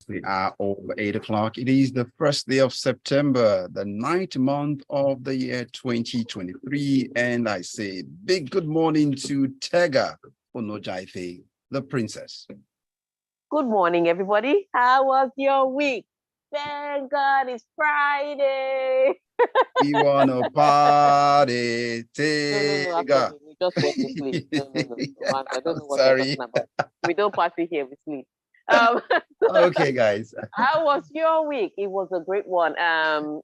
We are over 8 o'clock. It is the first day of September, the ninth month of the year 2023. And I say big good morning to Tega, Onojiafe, the princess. Good morning, everybody. How was your week? Thank God it's Friday. We want to party, No, Tega. actually, we just went to sleep. No. I don't know what you're Sorry. talking about. We don't party here, we sleep. Um, Okay, guys. how was your week? It was a great one. I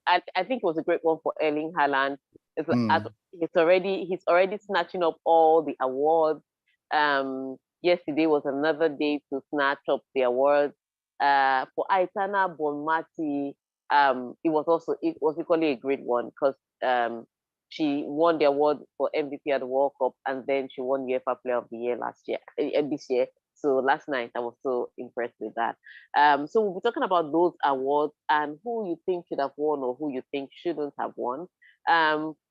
think it was a great one for Erling Haaland. He's already snatching up all the awards. Yesterday was another day to snatch up the awards. For Aitana Bonmati, it was equally a great one because she won the award for MVP at the World Cup, and then she won UEFA Player of the Year this year. So last night I was so impressed with that. So we'll be talking about those awards and who you think should have won or who you think shouldn't have won.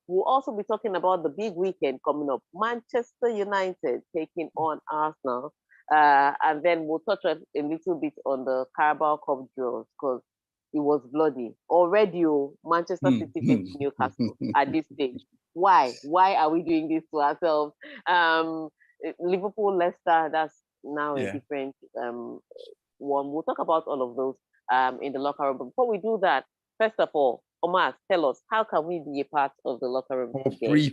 We'll also be talking about the big weekend coming up. Manchester United taking on Arsenal. And then we'll touch a little bit on the Carabao Cup draws because it was bloody. Already, Manchester City faced Newcastle at this stage. Why? Why are we doing this to ourselves? Liverpool, Leicester, that's now a different one. We'll talk about all of those in the locker room. But before we do that, first of all, Omar, tell us, how can we be a part of the locker room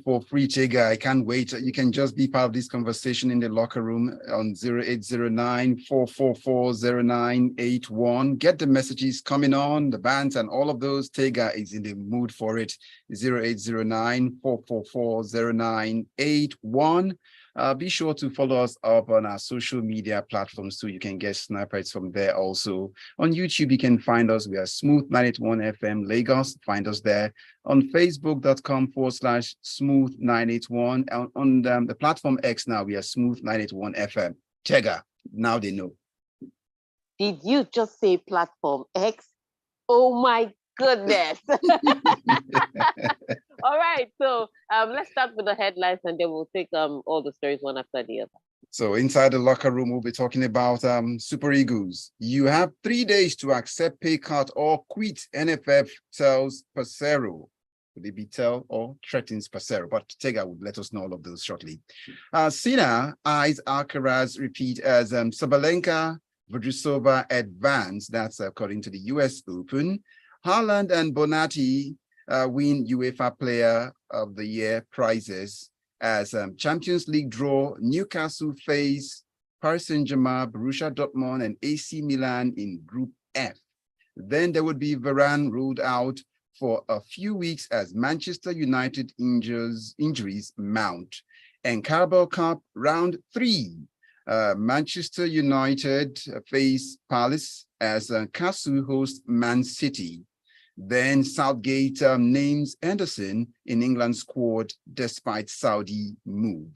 For free, Tega. I can't wait. You can just be part of this conversation in the locker room on 0809-444-0981. Get the messages coming on, the bands and all of those. Tega is in the mood for it. 0809-444-0981. Be sure to follow us up on our social media platforms so you can get snippets from there also. On YouTube, you can find us. We are Smooth 981 FM Lagos. Find us there. On Facebook.com/Smooth 981. On the platform X now, we are Smooth 981 FM. Tega, now they know. Did you just say platform X? Oh my goodness. All right, so let's start with the headlines and then we'll take all the stories one after the other. So inside the locker room, we'll be talking about Super Eagles. You have 3 days to accept pay cut or quit, NFF tells Peseiro. Would it be tell or threatens Peseiro? But Tega would let us know all of those shortly. Sina eyes Alcaraz repeat as Sabalenka, Vondrousova advance. That's according to the US Open. Haaland and Bonatti win UEFA Player of the Year prizes as Champions League draw. Newcastle face Paris Saint-Germain, Borussia Dortmund, and AC Milan in Group F. Then there would be Varane ruled out for a few weeks as Manchester United injuries mount. And Carabao Cup round 3. Manchester United face Palace as Kasu hosts Man City. Then Southgate names Anderson in England's squad despite Saudi move.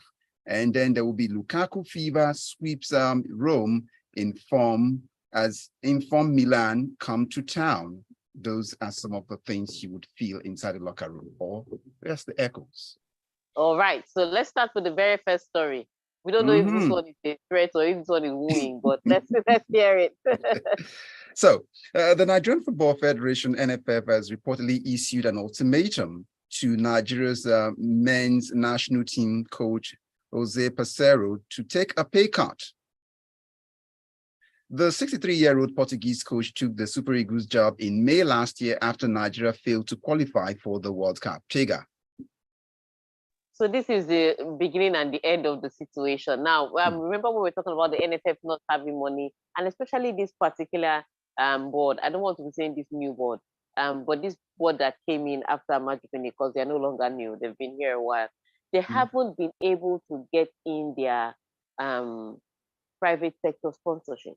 And then there will be Lukaku fever sweeps Rome in form Milan come to town. Those are some of the things you would feel inside the locker room. Or there's the echoes. All right, so let's start with the very first story. We don't know if this one is a threat or if this one is wooing, but let's hear it. So, the Nigerian Football Federation, NFF, has reportedly issued an ultimatum to Nigeria's men's national team coach, Jose Peseiro, to take a pay cut. The 63-year-old Portuguese coach took the Super Eagles job in May last year after Nigeria failed to qualify for the World Cup. Tega. So this is the beginning and the end of the situation. Now, remember when we were talking about the NFF not having money, and especially this particular board. I don't want to be saying this new board, but this board that came in after Magipini, because they're no longer new. They've been here a while. They haven't been able to get in their private sector sponsorship.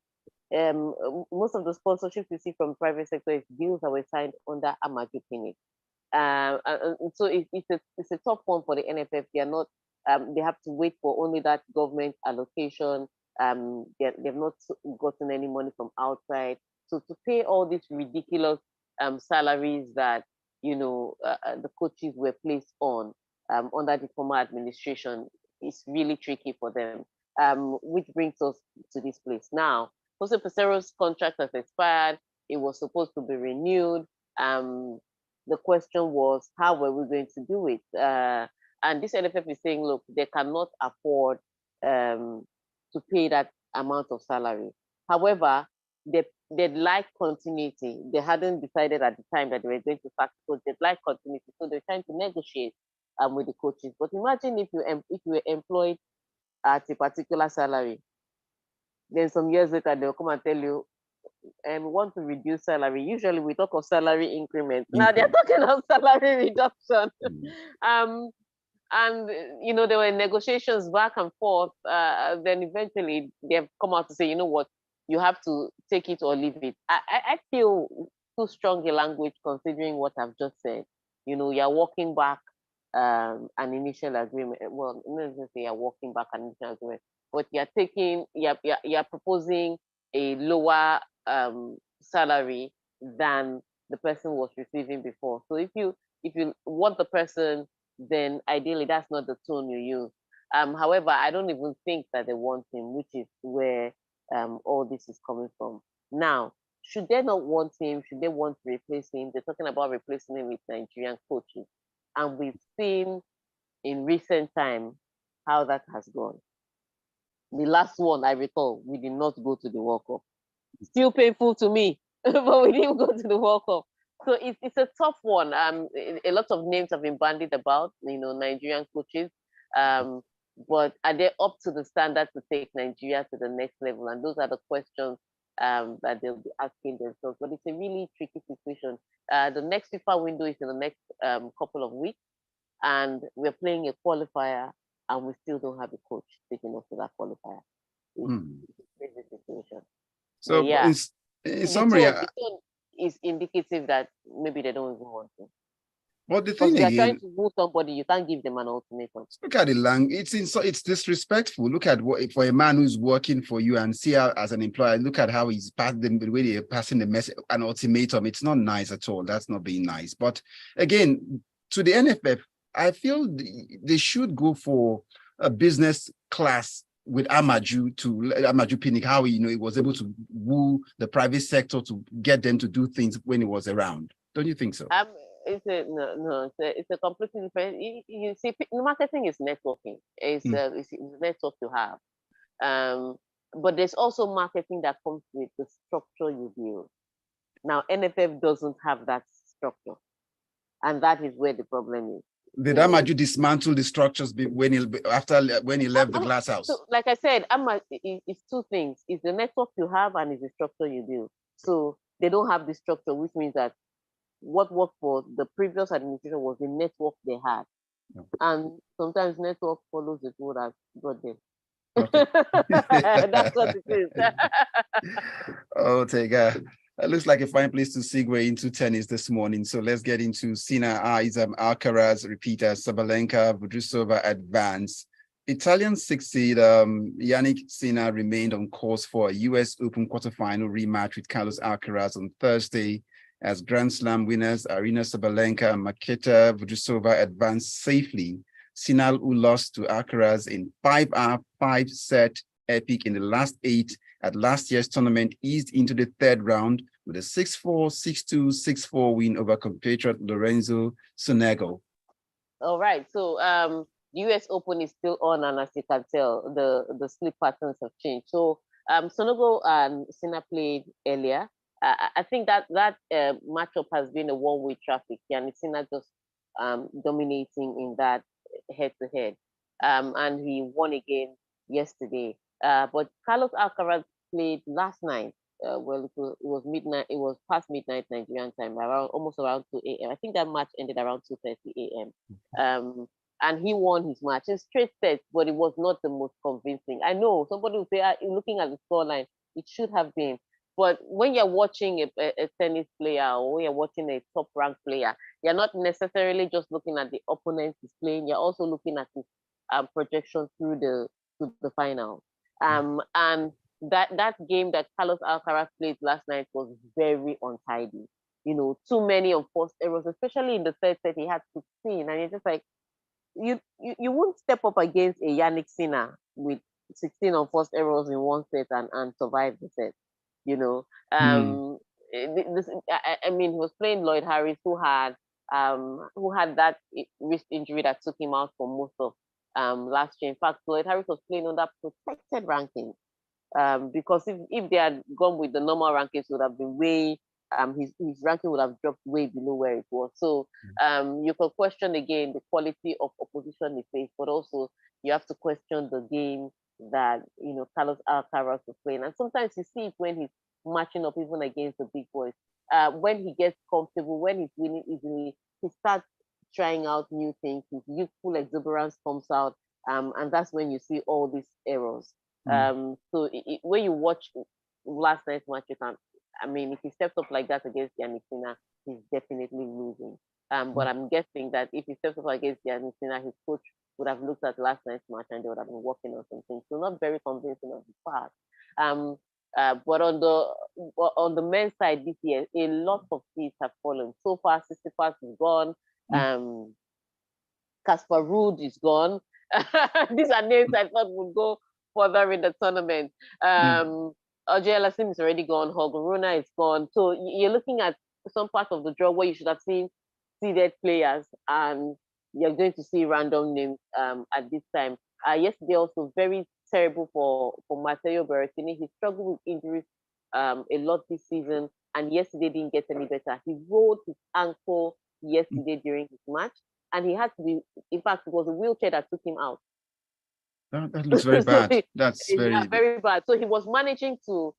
Most of the sponsorships you see from private sector is deals that were signed under Amagipini. So it's a tough one for the NFF. They are not. They have to wait for only that government allocation. They've not gotten any money from outside. So to pay all these ridiculous salaries that the coaches were placed on under the former administration is really tricky for them. Which brings us to this place now. Jose Peseiro's contract has expired. It was supposed to be renewed. The question was, how were we going to do it? And this NFF is saying, look, they cannot afford to pay that amount of salary. However, they'd like continuity. They hadn't decided at the time that they were going to start, so they'd like continuity. So they're trying to negotiate with the coaches. But imagine if you were employed at a particular salary, then some years later they'll come and tell you, and we want to reduce salary. Usually we talk of salary increment. Now they're talking of salary reduction. And there were negotiations back and forth. Then eventually they've come out to say, you know what, you have to take it or leave it. I feel too strong a language considering what I've just said. You're walking back an initial agreement. Well, not necessarily you're walking back an initial agreement, but you're proposing a lower salary than the person was receiving before. So if you want the person, then ideally that's not the tone you use. However, I don't even think that they want him, which is where all this is coming from. Now, should they not want him? Should they want to replace him? They're talking about replacing him with Nigerian coaches. And we've seen in recent time how that has gone. The last one I recall, we did not go to the World Cup. Still painful to me, but we didn't go to the World Cup. So it's a tough one. A lot of names have been bandied about, Nigerian coaches. But are they up to the standard to take Nigeria to the next level? And those are the questions that they'll be asking themselves. But it's a really tricky situation. The next FIFA window is in the next couple of weeks, and we're playing a qualifier, and we still don't have a coach taking us to that qualifier. It's a situation. So, yeah, in summary, the tone is indicative that maybe they don't even want to. But the thing again, you're trying to move somebody, you can't give them an ultimatum. Look at the language. It's disrespectful. Look at what for a man who's working for you and see how as an employer. Look at how he's passing the way they're passing the message, an ultimatum. It's not nice at all. That's not being nice. But again, to the NFF, I feel they should go for a business class with Amaju Pinnick, how he was able to woo the private sector to get them to do things when he was around. Don't you think so? It's a completely different. You see, marketing is networking. It's a network to have. But there's also marketing that comes with the structure you build. Now, NFF doesn't have that structure, and that is where the problem is. Did Amaju dismantle the structures when he left the glass house? So, like I said, it's two things: it's the network you have and it's the structure you build. So they don't have the structure, which means that what worked for the previous administration was the network they had. And sometimes network follows the road that brought them. Okay. That's what it is. Oh, Tega. It looks like a fine place to segue into tennis this morning. So let's get into Sina Alcaraz, repeater, Sabalenka, Vondrousova advance. Italian six seed Yannick Sinner remained on course for a US Open quarterfinal rematch with Carlos Alcaraz on Thursday, as Grand Slam winners Aryna Sabalenka and Marketa Vondrousova advanced safely. Sinner, who lost to Alcaraz in 5-set epic in the last 8 at last year's tournament, eased into the third round with a 6-4, 6-2, 6-4 win over compatriot Lorenzo Sonego. All right, so the US Open is still on, and as you can tell, the sleep patterns have changed. So Sonego and Sinner played earlier. I think that matchup has been a one-way traffic, and Sinner just dominating in that head-to-head. And he won again yesterday. But Carlos Alcaraz played last night. Well, it was midnight. It was past midnight Nigerian time, almost around 2 a.m. I think that match ended around 2:30 a.m. And he won his match in straight sets, but it was not the most convincing. I know somebody will say, looking at the scoreline, it should have been. But when you're watching a tennis player, or when you're watching a top-ranked player, you're not necessarily just looking at the opponent he's playing. You're also looking at his projection through the final. And that game that Carlos Alcaraz played last night was very untidy. Too many unforced errors, especially in the third set. He had 16, and you're just like, you wouldn't step up against a Yannick Sinner with 16 unforced errors in one set and survive the set. you know. Mm. I mean, he was playing Lloyd Harris, who had that wrist injury that took him out for most of last year. In fact, Lloyd Harris was playing under protected rankings, because if they had gone with the normal rankings, it would have been way his ranking would have dropped way below where it was. So you can question again the quality of opposition he faced, but also you have to question the game that Carlos Alcaraz was playing. And sometimes you see it when he's matching up even against the big boys. When he gets comfortable, when he's winning easily, he starts trying out new things. His youthful exuberance comes out, and that's when you see all these errors. So when you watch last night's match, you can, I mean, if he steps up like that against Yannick Sinner, he's definitely losing. But I'm guessing that if he steps up against Yannick Sinner, his coach would have looked at last night's match and they would have been working on something. So not very convincing on his part. But on the men's side this year, a lot of seeds have fallen. So far, Sissipas is gone. Casper Ruud is gone. These are names I thought would go further in the tournament. Ajay Lassim is already gone. Hogoruna is gone. So you're looking at some part of the draw where you should have seen seeded players, and you're going to see random names at this time. Yesterday also very terrible for Matteo Berrettini. He struggled with injuries a lot this season, and yesterday didn't get any better. He rolled his ankle yesterday during his match, and he had to be, in fact, it was a wheelchair that took him out. That looks very bad. That's very bad. So he was managing to,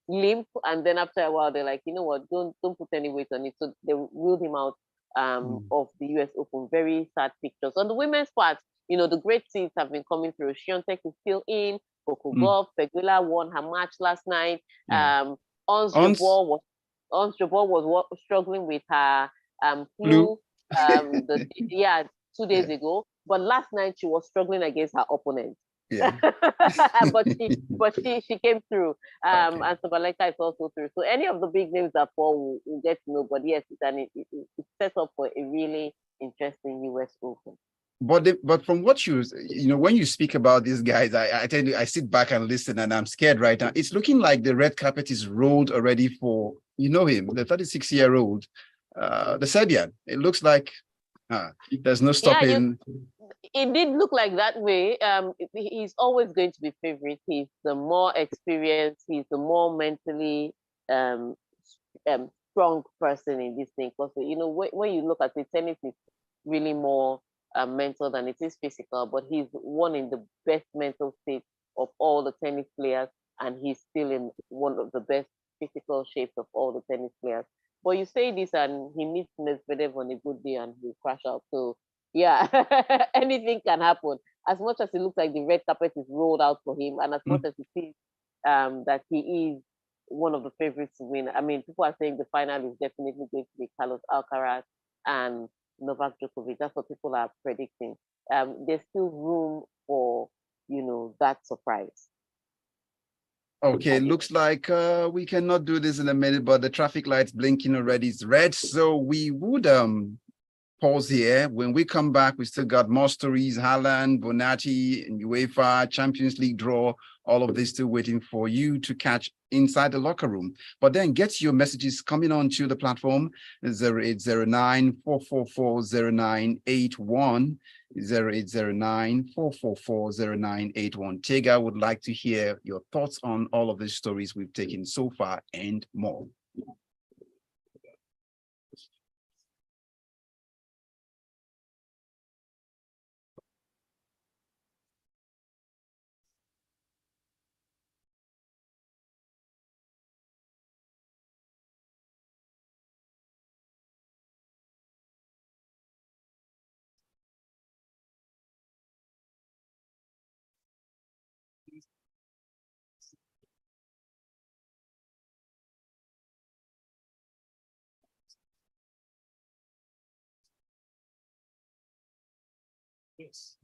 limp, and then after a while, they're like, you know what, don't put any weight on it. So they wheeled him out of the US Open. Very sad pictures. On the women's part, the great seeds have been coming through. Swiatek is still in. Coco Gauff, Pegula won her match last night. Ons Jabeur was struggling with her flu. 2 days ago. But last night she was struggling against her opponent. Yeah. but she came through. And Sabalenka is also through. So any of the big names that fall will get to know. But yes, it's set up for a really interesting US Open. But from what when you speak about these guys, I tell you, I sit back and listen, and I'm scared right now. It's looking like the red carpet is rolled already for him, the 36-year-old, the Serbian. It looks like there's no stopping. It did look like that way. He's always going to be favorite. He's the more experienced. He's the more mentally strong person in this thing. Because when you look at it, tennis is really more mental than it is physical. But he's one in the best mental state of all the tennis players, and he's still in one of the best physical shapes of all the tennis players. But you say this, and he meets Medvedev on a good day, and he'll crash out. So yeah, anything can happen. As much as it looks like the red carpet is rolled out for him, and as much as it seems that he is one of the favorites to win. I mean, people are saying the final is definitely going to be Carlos Alcaraz and Novak Djokovic. That's what people are predicting. There's still room for that surprise. Okay, looks like we cannot do this in a minute, but the traffic light's blinking already. It's red, so we would pause here. When we come back, we still got more stories, Haaland, Bonatti, and UEFA, Champions League draw, all of this still waiting for you to catch inside the locker room. But then get your messages coming on to the platform, 0809-444-0981, 0809-444-0981. Tega would like to hear your thoughts on all of these stories we've taken so far and more. Yes.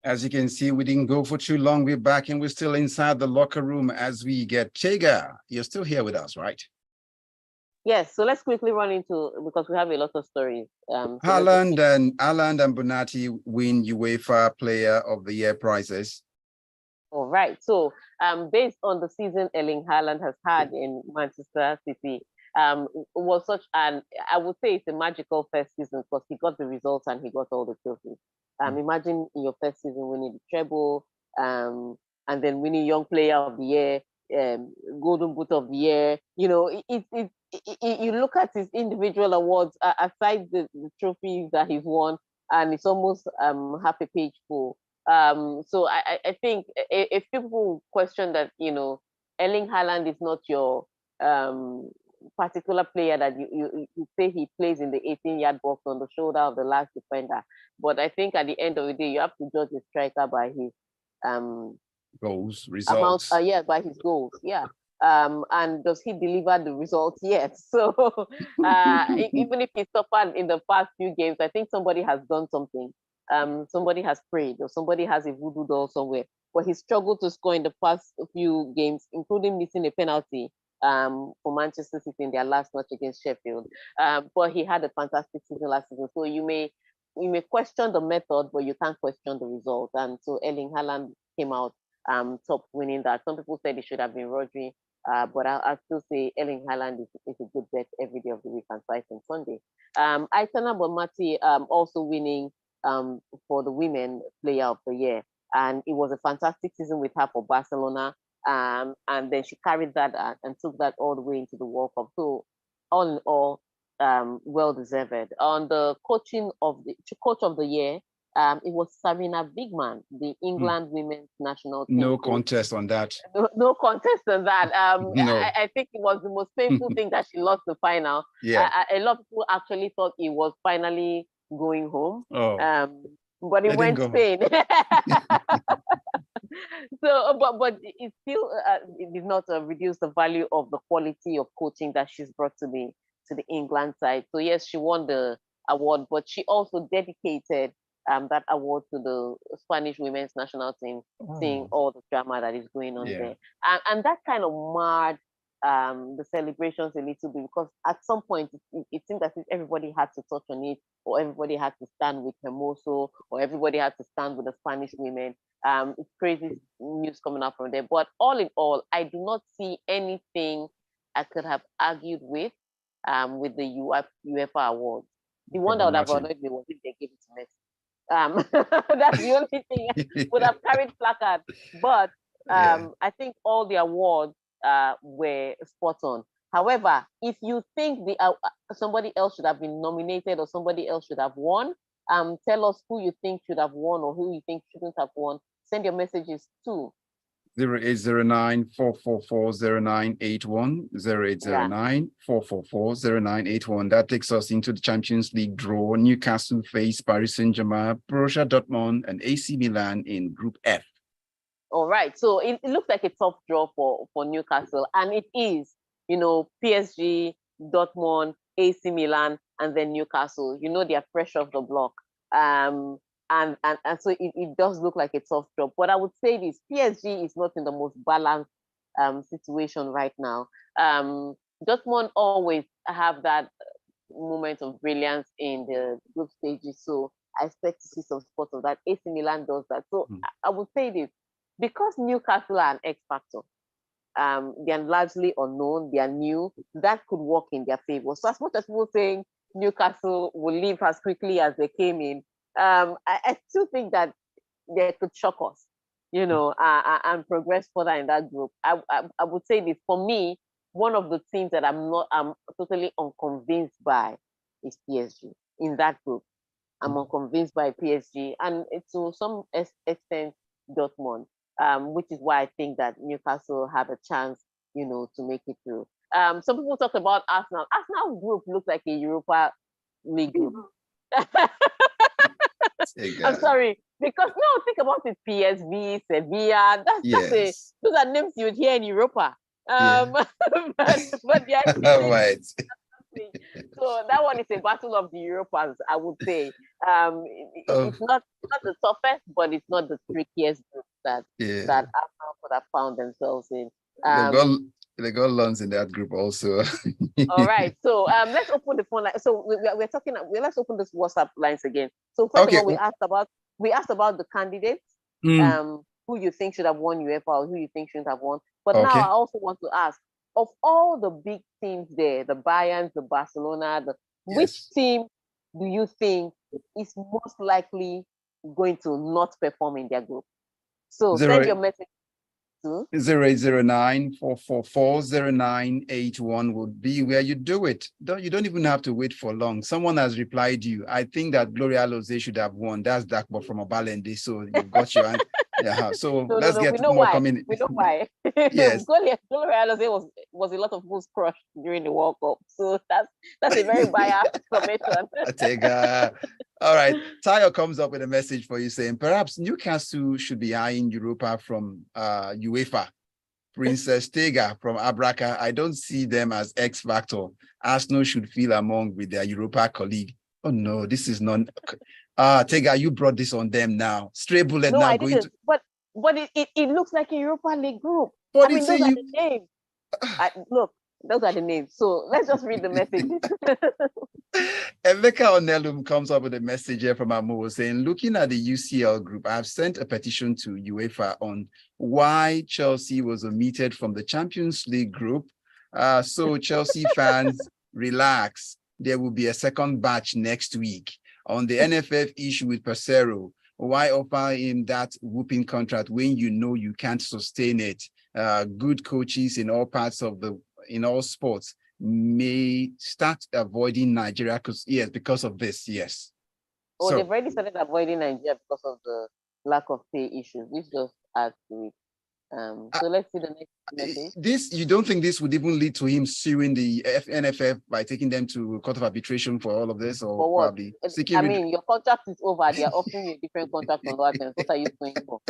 As you can see, we didn't go for too long. We're back and we're still inside the locker room as we get Tega. You're still here with us, right? Yes, so let's quickly run into, because we have a lot of stories. Haaland and Bonatti win UEFA Player of the Year prizes. All right. So, based on the season Erling Haaland has had in Manchester City, was such an, I would say it's a magical first season because he got the results and he got all the trophies. Imagine in your first season winning the treble, and then winning Young Player of the Year, Golden Boot of the Year. You know, you look at his individual awards aside the trophies that he's won, and it's almost half a page full. So I think if people question that, you know, Erling Haaland is not your particular player that you say he plays in the 18-yard box on the shoulder of the last defender, but I think at the end of the day, you have to judge a striker by his goals, results. By his goals, yeah. And does he deliver the results yet? So even if he suffered in the past few games, I think somebody has done something. Somebody has prayed, or somebody has a voodoo doll somewhere. But he struggled to score in the past few games, including missing a penalty for Manchester City in their last match against Sheffield. But he had a fantastic season last season. So you may question the method, but you can't question the result. And so Erling Haaland came out top winning that. Some people said it should have been Rodri, but I'll still say Erling Haaland is a good bet every day of the week and twice on Sunday. Atsenuwa also winning for the Women Player of the Year. And it was a fantastic season with her for Barcelona. And then she carried that and took that all the way into the World Cup. So all in all, well deserved. On the coach of the year, it was Sarina Bigman, the England women's national team. No contest on that. No contest on that. No. I think it was the most painful thing that she lost the final. Yeah. A lot of people actually thought it was finally going home. Oh. But it went Spain. So, but it still it did not reduce the value of the quality of coaching that she's brought to the England side. So yes, she won the award, but she also dedicated that award to the Spanish women's national team, seeing all the drama that is going on there, and that kind of marred the celebrations a little bit, because at some point it seemed as if everybody had to touch on it, or everybody had to stand with Hermoso, or everybody had to stand with the Spanish women. It's crazy news coming out from there. But all in all, I do not see anything I could have argued with the UEFA awards. The one that would have annoyed me was if they gave it to Messi. That's the only thing would have carried placard. But I think all the awards were spot on. However, if you think somebody else should have been nominated or somebody else should have won, tell us who you think should have won or who you think shouldn't have won. Send your messages to 0809 444 0981 0809 444 0981. That takes us into the Champions League draw. Newcastle face Paris Saint-Germain, Borussia Dortmund, and AC Milan in Group F. All right, so it looks like a tough draw for Newcastle, and it is. You know, PSG, Dortmund, AC Milan, and then Newcastle. You know, they are fresh off the block. And so it does look like a tough job. But I would say this: PSG is not in the most balanced situation right now. Dortmund always have that moment of brilliance in the group stages, so I expect to see some spots of that. AC Milan does that. So I would say this: because Newcastle are an X factor, they are largely unknown, they are new, that could work in their favor. So as much as people saying Newcastle will leave as quickly as they came in, I still think that they could shock us, you know, and progress further in that group. I would say this: for me, one of the teams that I'm totally unconvinced by is PSG in that group. I'm unconvinced by PSG, and to some extent Dortmund, which is why I think that Newcastle have a chance, you know, to make it through. Some people talk about Arsenal. Arsenal group looks like a Europa League group. I'm sorry, because no, think about it: PSV, Sevilla. Those are names you would hear in Europa. But yeah, right. So that one is a battle of the Europeans, I would say. It's not the toughest, but it's not the trickiest group that Arsenal could have found themselves in. They got Lons in that group also. All right. So let's open the phone line. So we're talking. Let's open this WhatsApp lines again. So first of all, we asked about the candidates. Who you think should have won UEFA or who you think shouldn't have won. But now I also want to ask, of all the big teams there, the Bayerns, the Barcelona, which team do you think is most likely going to not perform in their group? So send your message to 0809-444-0981 would be where you do it. You don't even have to wait for long. Someone has replied you. I think that Gloria Lozé should have won. That's Dakbo from Obalende. So you've got your answer. Yeah. So let's get more coming. We know why. Yes. Gloria Lozé was a lot of people's crush during the World Cup. So that's a very biased information. Tega. All right. Tayo comes up with a message for you saying perhaps Newcastle should be eyeing Europa from UEFA. Princess Tega from Abraka. I don't see them as X factor. Arsenal should feel among with their Europa colleague. Oh no, this is not. Tega, you brought this on them now. Stray bullet no, now I going didn't. to. But it looks like a Europa League group. But I mean, those are the names. Look, those are the names. So let's just read the messages. Emeka Onelum comes up with a message here from Amo saying, looking at the UCL group, I've sent a petition to UEFA on why Chelsea was omitted from the Champions League group. So Chelsea fans, relax. There will be a second batch next week. On the NFF issue with Peseiro, why offer him that whooping contract when you know you can't sustain it? Good coaches in all parts of in all sports may start avoiding Nigeria because of this. Yes. Oh, so, they've already started avoiding Nigeria because of the lack of pay issues. This just adds to it. So let's see the next message. You don't think this would even lead to him suing the NFF by taking them to court of arbitration for all of this, or for what? Probably your contract is over. They are offering you a different contract on what terms. What are you suing for?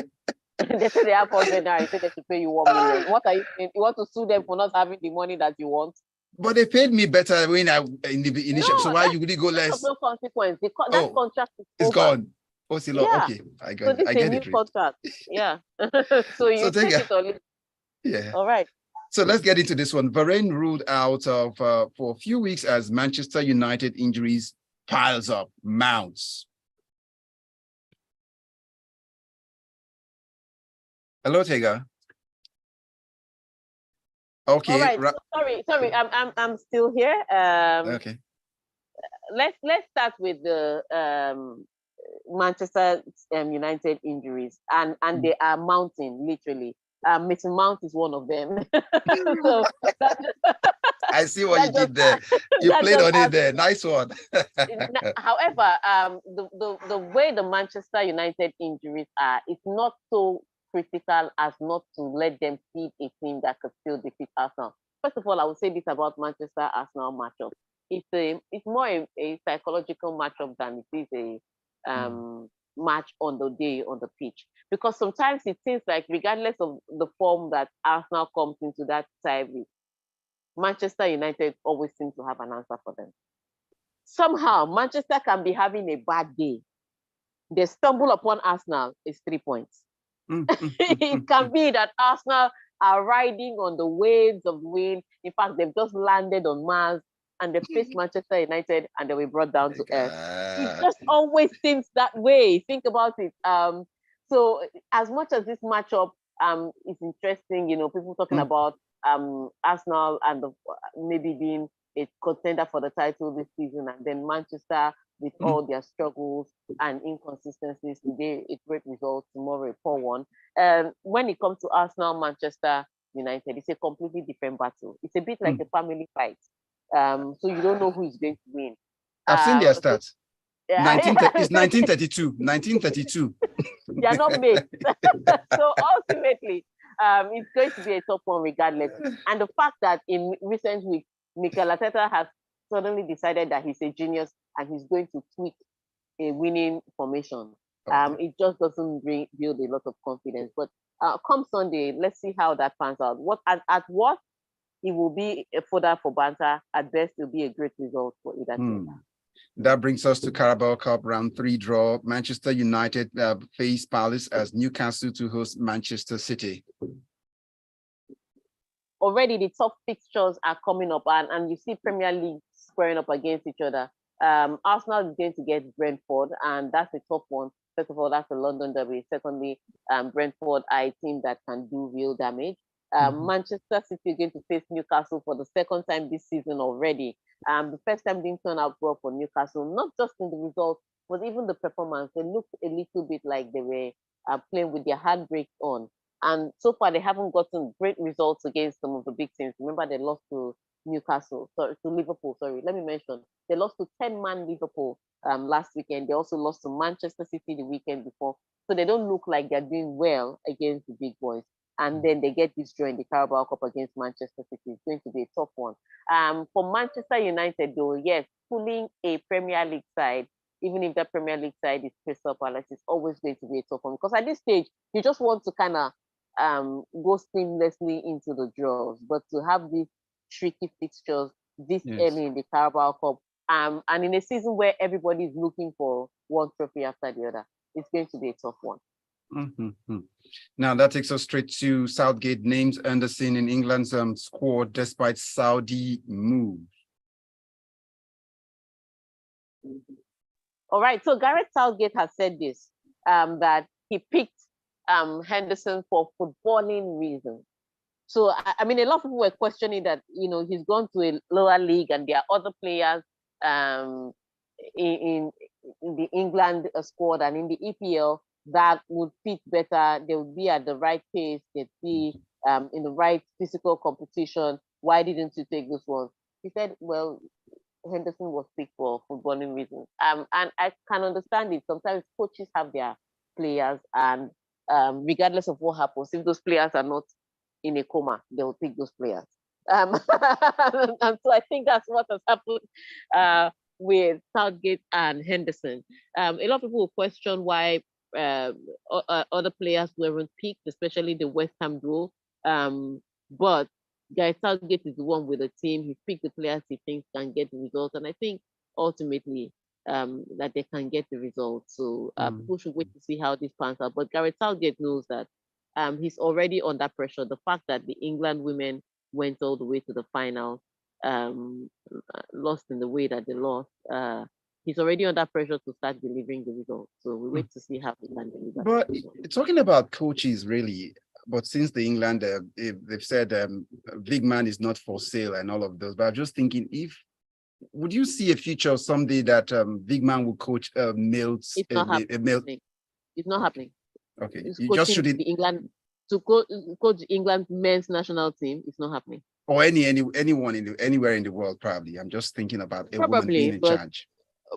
They say they have 400 naira. They say they should pay you 1 million. What are you saying? You want to sue them for not having the money that you want? But they paid me better when in the initial. So why you really go less? No consequence. That contract is gone. Oh, still okay. I got. So this is a new contract. Yeah. So you take it or leave. Yeah. All right. So let's get into this one. Varane ruled out of for a few weeks as Manchester United injuries piles up, mounts. Hello, Tega. Okay. All right. Sorry. I'm still here. Okay. Let's start with the Manchester United injuries, and they are mounting literally. Mason Mount is one of them. So I see what you did there. You played on it there. Nice one. However, the way the Manchester United injuries are, it's not so critical as not to let them feed a team that could still defeat Arsenal. First of all, I would say this about Manchester Arsenal matchup. It's more a psychological matchup than it is a match on the day on the pitch. Because sometimes it seems like regardless of the form that Arsenal comes into that side with, Manchester United always seems to have an answer for them. Somehow, Manchester can be having a bad day. They stumble upon Arsenal, it's 3 points. It can be that Arsenal are riding on the waves of wind. In fact, they've just landed on Mars and they face Manchester United and they were brought down to earth. It just always seems that way. Think about it. So as much as this matchup is interesting, people talking about Arsenal and maybe being a contender for the title this season, and then Manchester with all their struggles and inconsistencies. Today, a great result. Tomorrow, a poor one. When it comes to Arsenal, Manchester United, it's a completely different battle. It's a bit like a family fight. So you don't know who is going to win. I've seen their stats. Yeah. It's 1932. 1932. They are not mates. So ultimately, it's going to be a tough one regardless. And the fact that in recent weeks, Mikel Arteta has suddenly decided that he's a genius and he's going to tweak a winning formation. It just doesn't build a lot of confidence. But come Sunday, let's see how that pans out. At what it will be a fodder for banter. At best, it will be a great result for either team. That brings us to Carabao Cup round 3 draw. Manchester United face Palace as Newcastle to host Manchester City. Already the top fixtures are coming up, and you see Premier League squaring up against each other. Arsenal is going to get Brentford, and that's a tough one. First of all, that's a London derby. Secondly, Brentford are a team that can do real damage. Manchester City is going to face Newcastle for the second time this season already. The first time didn't turn out well for Newcastle, not just in the results, but even the performance. They looked a little bit like they were playing with their handbrakes on. And so far, they haven't gotten great results against some of the big teams. Remember, they lost to Liverpool. Let me mention. They lost to 10-man Liverpool last weekend. They also lost to Manchester City the weekend before. So they don't look like they're doing well against the big boys. And then they get this draw in the Carabao Cup against Manchester City. It's going to be a tough one. For Manchester United, though, yes, pulling a Premier League side, even if that Premier League side is Crystal Palace, it's always going to be a tough one. Because at this stage, you just want to kind of go seamlessly into the draws. But to have these tricky fixtures this early in the Carabao Cup, and in a season where everybody is looking for one trophy after the other, it's going to be a tough one. Now that takes us straight to Southgate names Anderson in England's squad despite Saudi move. All right, so Gareth Southgate has said this, that he picked Henderson for footballing reasons. So, I mean, a lot of people were questioning that, he's gone to a lower league and there are other players in the England squad and in the EPL that would fit better. They would be at the right pace. They'd be in the right physical competition. Why didn't you take this one? He said, well, Henderson was picked for footballing reasons. And I can understand it. Sometimes coaches have their players, and regardless of what happens, if those players are not in a coma, they will pick those players. And so I think that's what has happened with Southgate and Henderson. A lot of people will question why other players weren't picked, especially the West Ham duo. But Guy Southgate is the one with the team. He picked the players he thinks can get the results, and I think ultimately that they can get the results. So people should wait to see how this pans out. But Gareth Southgate knows that he's already under pressure. The fact that the England women went all the way to the final, lost in the way that they lost, he's already under pressure to start delivering the results. So we wait to see how he can deliver. But talking about coaches, really, but since the England, they've said Vigman is not for sale and all of those, but I'm just thinking, would you see a future someday that Vigman will coach males? It's not happening. It's not happening. Okay, it's you just shouldn't. England to coach England men's national team. It's not happening. Or anyone anywhere in the world, probably. I'm just thinking about a woman being in charge.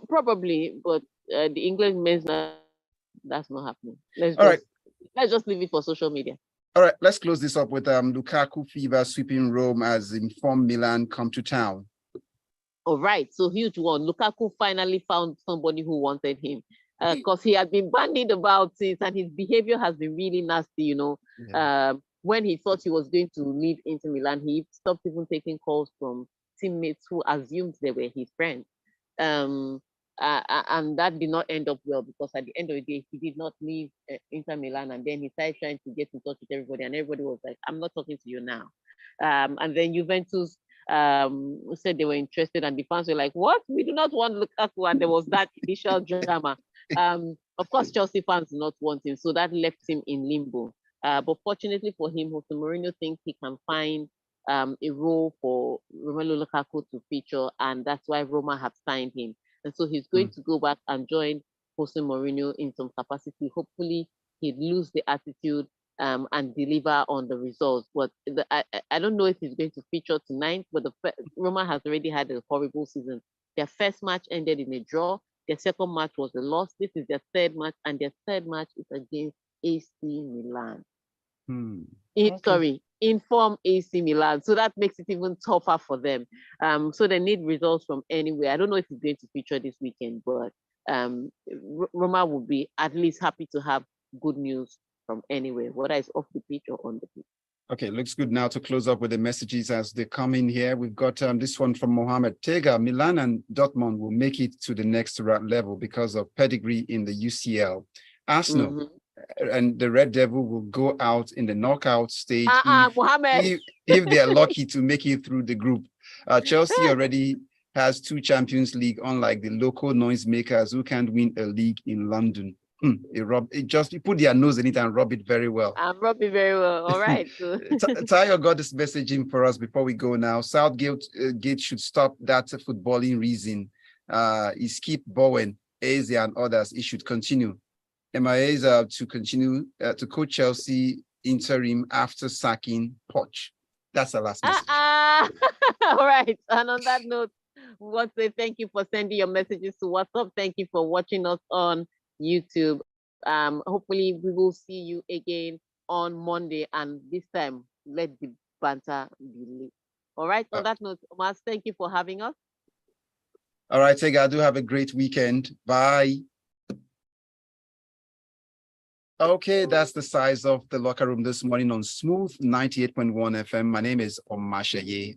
Probably, but the England men's that's not happening. Let's just leave it for social media. All right, let's close this up with Lukaku fever sweeping Rome as informed Milan come to town. All right, so huge one. Lukaku finally found somebody who wanted him, because he had been bandied about since, and his behavior has been really nasty. When he thought he was going to leave Inter Milan, he stopped even taking calls from teammates who assumed they were his friends. And that did not end up well, because at the end of the day, he did not leave Inter Milan, and then he started trying to get in touch with everybody, and everybody was like, I'm not talking to you now. And then Juventus said they were interested, and the fans were like, what? We do not want Lukaku, and there was that initial drama. Of course, Chelsea fans do not want him, so that left him in limbo. But fortunately for him, Jose Mourinho thinks he can find a role for Romelu Lukaku to feature, and that's why Roma have signed him. And so he's going to go back and join Jose Mourinho in some capacity. Hopefully, he'd lose the attitude and deliver on the results. But I don't know if he's going to feature tonight, but Roma has already had a horrible season. Their first match ended in a draw. Their second match was a loss. This is their third match, and their third match is against AC Milan. Inform AC Milan. So that makes it even tougher for them. So they need results from anywhere. I don't know if he's going to feature this weekend, but Roma will be at least happy to have good news from anywhere, whether it's off the pitch or on the pitch. Okay, looks good now to close up with the messages as they come in here. We've got this one from Mohammed. Tega, Milan and Dortmund will make it to the next level because of pedigree in the UCL. Arsenal and the Red Devil will go out in the knockout stage Mohammed. if they are lucky to make it through the group. Chelsea already has 2 Champions League, unlike the local noisemakers who can't win a league in London. You put their nose in it and rub it very well. I'm rubbing very well. All right. Tayo got this message in for us before we go now. Southgate Gate should stop that footballing reason. Is keep Bowen, Eze, and others. It should continue. MIAs to continue to coach Chelsea interim after sacking Poch. That's the last message. All right. And on that note, we want to say thank you for sending your messages to WhatsApp. Thank you for watching us on YouTube. Hopefully we will see you again on Monday, and this time let the banter be lit. All right. On that note, Omar, thank you for having us. All right, Tega, do have a great weekend. Bye. Okay, that's the size of the locker room this morning on Smooth 98.1 FM. My name is Omatseye.